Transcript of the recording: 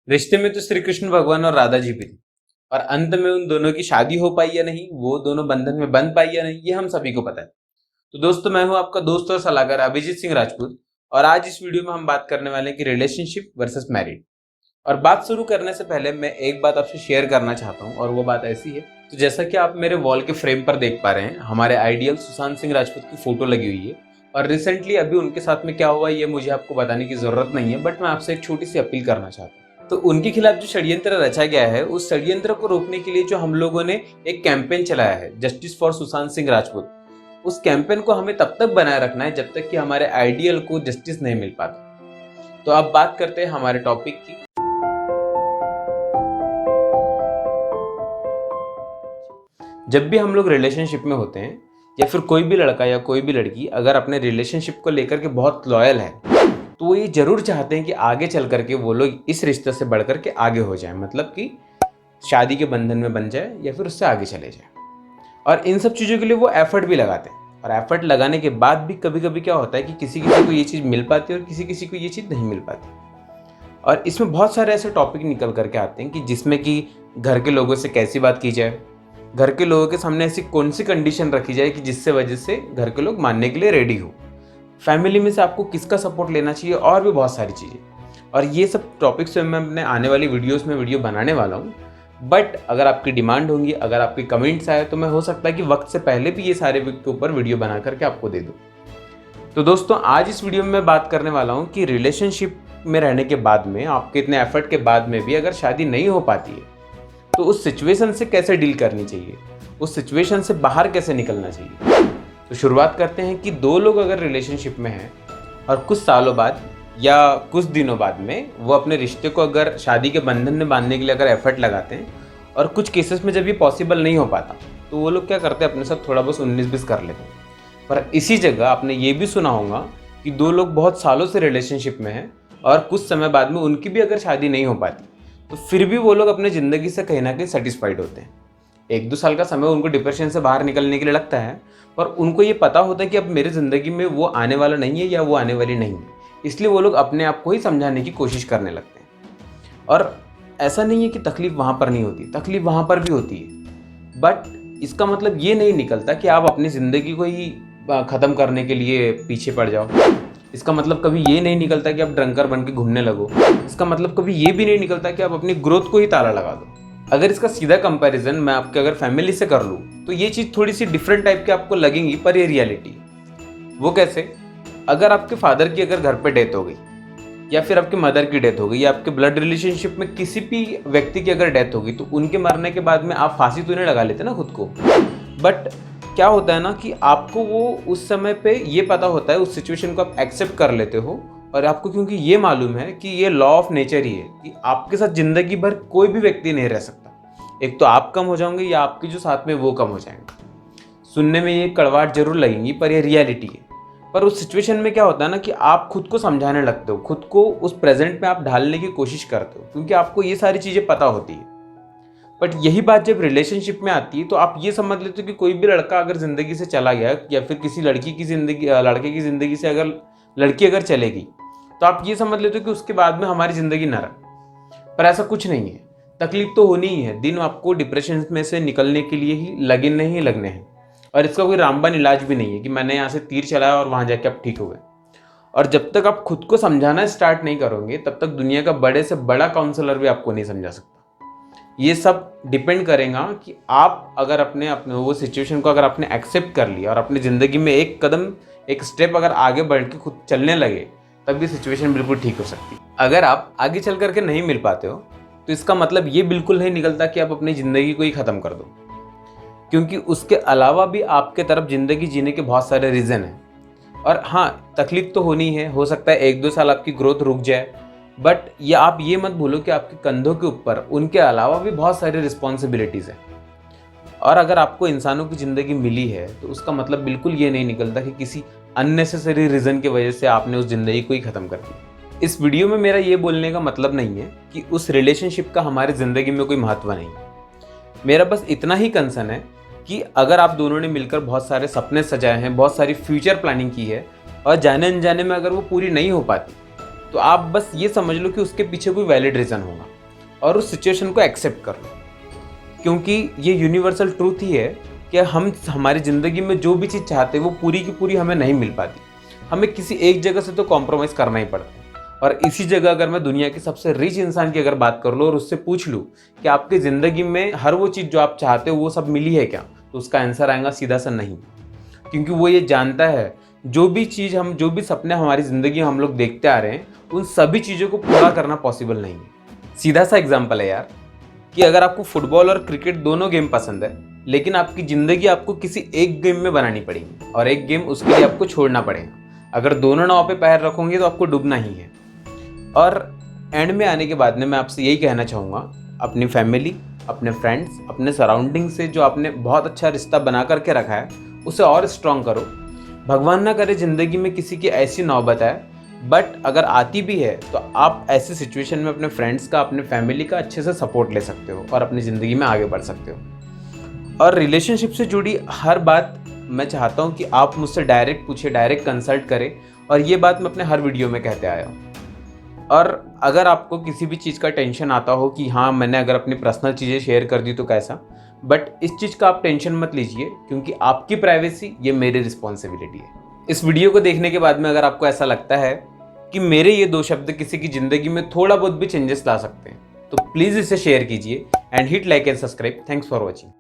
रिश्ते में तो श्री कृष्ण भगवान और राधा जी भी थे और अंत में उन दोनों की शादी हो पाई या नहीं, वो दोनों बंधन में बंध पाई या नहीं, ये हम सभी को पता है। तो दोस्तों, मैं हूं आपका दोस्त और सलाहकार अभिजीत सिंह राजपूत और आज इस वीडियो में हम बात करने वाले हैं कि रिलेशनशिप वर्सेस मैरिड। और बात शुरू करने से पहले मैं एक बात आपसे शेयर करना चाहता हूं और वो बात ऐसी है। तो जैसा कि आप मेरे वॉल के फ्रेम पर देख पा रहे हैं, हमारे आइडियल सुशांत सिंह राजपूत की फोटो लगी हुई है और रिसेंटली अभी उनके साथ में क्या हुआ ये मुझे आपको बताने की जरूरत नहीं है, बट मैं आपसे एक छोटी सी अपील करना चाहता हूँ। तो उनके खिलाफ जो षड्यंत्र रचा गया है, उस षड्यंत्र को रोकने के लिए जो हम लोगों ने एक कैंपेन चलाया है, जस्टिस फॉर सुशांत सिंह राजपूत, उस कैंपेन को हमें तब तक बनाए रखना है जब तक कि हमारे आइडियल को जस्टिस नहीं मिल पाता। तो अब बात करते हैं हमारे टॉपिक की। जब भी हम लोग रिलेशनशिप में होते हैं या फिर कोई भी लड़का या कोई भी लड़की अगर अपने रिलेशनशिप को लेकर के बहुत लॉयल है, तो वो ये जरूर चाहते हैं कि आगे चल करके वो लोग इस रिश्ते से बढ़ करके आगे हो जाए, मतलब कि शादी के बंधन में बन जाए या फिर उससे आगे चले जाए। और इन सब चीज़ों के लिए वो एफर्ट भी लगाते हैं और एफर्ट लगाने के बाद भी कभी कभी क्या होता है कि किसी किसी को ये चीज़ मिल पाती है और किसी किसी को ये चीज़ नहीं मिल पाती। और इसमें बहुत सारे ऐसे टॉपिक निकल करके आते हैं कि जिसमें कि घर के लोगों से कैसी बात की जाए, घर के लोगों के सामने ऐसी कौन सी कंडीशन रखी जाए कि जिससे वजह से घर के लोग मानने के लिए रेडी हो, फैमिली में से आपको किसका सपोर्ट लेना चाहिए और भी बहुत सारी चीज़ें। और ये सब टॉपिक्स पे मैं अपने आने वाली वीडियोस में वीडियो बनाने वाला हूँ। बट अगर आपकी डिमांड होंगी, अगर आपके कमेंट्स आए, तो मैं हो सकता है कि वक्त से पहले भी ये सारे के ऊपर वीडियो बना करके आपको दे दूँ। तो दोस्तों, आज इस वीडियो में मैं बात करने वाला हूँ कि रिलेशनशिप में रहने के बाद में, आपके इतने एफर्ट के बाद में भी अगर शादी नहीं हो पाती है तो उस सिचुएशन से कैसे डील करनी चाहिए, उस सिचुएशन से बाहर कैसे निकलना चाहिए। तो शुरुआत करते हैं कि दो लोग अगर रिलेशनशिप में हैं और कुछ सालों बाद या कुछ दिनों बाद में वो अपने रिश्ते को अगर शादी के बंधन में बांधने के लिए अगर एफर्ट लगाते हैं और कुछ केसेस में जब ये पॉसिबल नहीं हो पाता तो वो लोग क्या करते हैं, अपने साथ थोड़ा बहुत 19-20 कर लेते हैं। पर इसी जगह आपने ये भी सुना होगा कि दो लोग बहुत सालों से रिलेशनशिप में हैं और कुछ समय बाद में उनकी भी अगर शादी नहीं हो पाती तो फिर भी वो लोग अपने ज़िंदगी से कहीं ना कहीं सेटिस्फाइड होते हैं। 1-2 साल का समय उनको डिप्रेशन से बाहर निकलने के लिए लगता है, पर उनको ये पता होता है कि अब मेरी ज़िंदगी में वो आने वाला नहीं है या वो आने वाली नहीं है, इसलिए वो लोग अपने आप को ही समझाने की कोशिश करने लगते हैं। और ऐसा नहीं है कि तकलीफ़ वहाँ पर नहीं होती, तकलीफ़ वहाँ पर भी होती है, बट इसका मतलब ये नहीं निकलता कि आप अपनी ज़िंदगी को ही ख़त्म करने के लिए पीछे पड़ जाओ। इसका मतलब कभी ये नहीं निकलता कि आप ड्रंकर बन के घूमने लगो। इसका मतलब कभी ये भी नहीं निकलता कि आप अपनी ग्रोथ को ही ताला लगा दो। अगर इसका सीधा कंपैरिजन मैं आपके अगर फैमिली से कर लूँ तो ये चीज़ थोड़ी सी डिफरेंट टाइप की आपको लगेंगी, पर ये रियलिटी। वो कैसे? अगर आपके फादर की अगर घर पे डेथ हो गई या फिर आपके मदर की डेथ हो गई या आपके ब्लड रिलेशनशिप में किसी भी व्यक्ति की अगर डेथ हो गई, तो उनके मरने के बाद में आप फांसी तो नहीं लगा लेते ना खुद को। बट क्या होता है ना कि आपको वो उस समय पे ये पता होता है, उस सिचुएशन को आप एक्सेप्ट कर लेते हो और आपको क्योंकि ये मालूम है कि ये लॉ ऑफ नेचर ही है कि आपके साथ जिंदगी भर कोई भी व्यक्ति नहीं रह सकता। एक तो आप कम हो जाओगे या आपके जो साथ में वो कम हो जाएंगे। सुनने में ये कड़वाहट जरूर लगेंगी, पर ये रियलिटी है। पर उस सिचुएशन में क्या होता है ना कि आप खुद को समझाने लगते हो, खुद को उस प्रेजेंट में आप ढालने की कोशिश करते हो, क्योंकि आपको ये सारी चीज़ें पता होती है। बट यही बात जब रिलेशनशिप में आती है तो आप ये समझ लेते हो कि कोई भी लड़का अगर ज़िंदगी से चला गया या फिर किसी लड़की की ज़िंदगी, लड़के की ज़िंदगी से अगर लड़की अगर चलेगी, तो आप ये समझ लेते हो कि उसके बाद में हमारी ज़िंदगी नरक। पर ऐसा कुछ नहीं है, तकलीफ तो होनी ही है। दिन आपको डिप्रेशन में से निकलने के लिए ही लगने ही लगने हैं और इसका कोई रामबाण इलाज भी नहीं है कि मैंने यहाँ से तीर चलाया और वहाँ जाके आप ठीक हो गए। और जब तक आप खुद को समझाना स्टार्ट नहीं करोगे तब तक दुनिया का बड़े से बड़ा काउंसलर भी आपको नहीं समझा सकता। ये सब डिपेंड करेगा कि आप अगर अपने वो सिचुएशन को अगर आपने एक्सेप्ट कर लिया और अपनी ज़िंदगी में एक कदम, एक स्टेप अगर आगे बढ़ के खुद चलने लगे, तब भी सिचुएशन बिल्कुल ठीक हो सकती है। अगर आप आगे चल करके नहीं मिल पाते हो तो इसका मतलब ये बिल्कुल नहीं निकलता कि आप अपनी ज़िंदगी को ही ख़त्म कर दो, क्योंकि उसके अलावा भी आपके तरफ ज़िंदगी जीने के बहुत सारे रीज़न हैं। और हाँ, तकलीफ तो होनी है, हो सकता है 1-2 साल आपकी ग्रोथ रुक जाए, बट ये आप ये मत भूलो कि आपके कंधों के ऊपर उनके अलावा भी बहुत सारी रिस्पॉन्सिबिलिटीज़ हैं। और अगर आपको इंसानों की ज़िंदगी मिली है तो उसका मतलब बिल्कुल ये नहीं निकलता कि किसी अननेसेसरी रीज़न की वजह से आपने उस ज़िंदगी को ही ख़त्म कर दिया। इस वीडियो में मेरा ये बोलने का मतलब नहीं है कि उस रिलेशनशिप का हमारी ज़िंदगी में कोई महत्व नहीं है। मेरा बस इतना ही कंसर्न है कि अगर आप दोनों ने मिलकर बहुत सारे सपने सजाए हैं, बहुत सारी फ्यूचर प्लानिंग की है और जाने अनजाने में अगर वो पूरी नहीं हो पाती, तो आप बस ये समझ लो कि उसके पीछे कोई वैलिड रीज़न होगा। और उस सिचुएशन को एक्सेप्ट कर लो, क्योंकि ये यूनिवर्सल ट्रूथ ही है कि हम हमारी ज़िंदगी में जो भी चीज़ चाहते हैं वो पूरी की पूरी हमें नहीं मिल पाती। हमें किसी एक जगह से तो कॉम्प्रोमाइज़ करना ही पड़ता है। और इसी जगह अगर मैं दुनिया के सबसे रिच इंसान की अगर बात कर लूँ और उससे पूछ लूँ कि आपकी ज़िंदगी में हर वो चीज़ जो आप चाहते हो वो सब मिली है क्या, तो उसका आंसर आएगा सीधा सा नहीं। क्योंकि वो ये जानता है जो भी सपने हमारी ज़िंदगी में हम लोग देखते आ रहे हैं उन सभी चीज़ों को पूरा करना पॉसिबल नहीं है। सीधा सा एग्जाम्पल है यार, कि अगर आपको फुटबॉल और क्रिकेट दोनों गेम पसंद है, लेकिन आपकी ज़िंदगी आपको किसी एक गेम में बनानी पड़ेगी और एक गेम उसके लिए आपको छोड़ना पड़ेगा। अगर दोनों नाव पे पैर रखोगे तो आपको डूबना ही है। और एंड में आने के बाद में मैं आपसे यही कहना चाहूँगा, अपनी फैमिली, अपने फ्रेंड्स, अपने सराउंडिंग से जो आपने बहुत अच्छा रिश्ता बना करके रखा है उसे और स्ट्रॉन्ग करो। भगवान ना करे ज़िंदगी में किसी की ऐसी नौबत आए, बट अगर आती भी है तो आप ऐसी सिचुएशन में अपने फ्रेंड्स का, अपने फैमिली का अच्छे से सपोर्ट ले सकते हो और अपनी ज़िंदगी में आगे बढ़ सकते हो। और रिलेशनशिप से जुड़ी हर बात मैं चाहता हूँ कि आप मुझसे डायरेक्ट पूछिए, डायरेक्ट कंसल्ट करें, और ये बात मैं अपने हर वीडियो में कहते आया हूँ। और अगर आपको किसी भी चीज़ का टेंशन आता हो कि हाँ मैंने अगर अपनी पर्सनल चीज़ें शेयर कर दी तो कैसा, बट इस चीज़ का आप टेंशन मत लीजिए, क्योंकि आपकी प्राइवेसी ये मेरी रिस्पॉन्सिबिलिटी है। इस वीडियो को देखने के बाद में अगर आपको ऐसा लगता है कि मेरे ये 2 शब्द किसी की ज़िंदगी में थोड़ा बहुत भी चेंजेस ला सकते हैं, तो प्लीज़ इसे शेयर कीजिए and hit like and subscribe. Thanks for watching.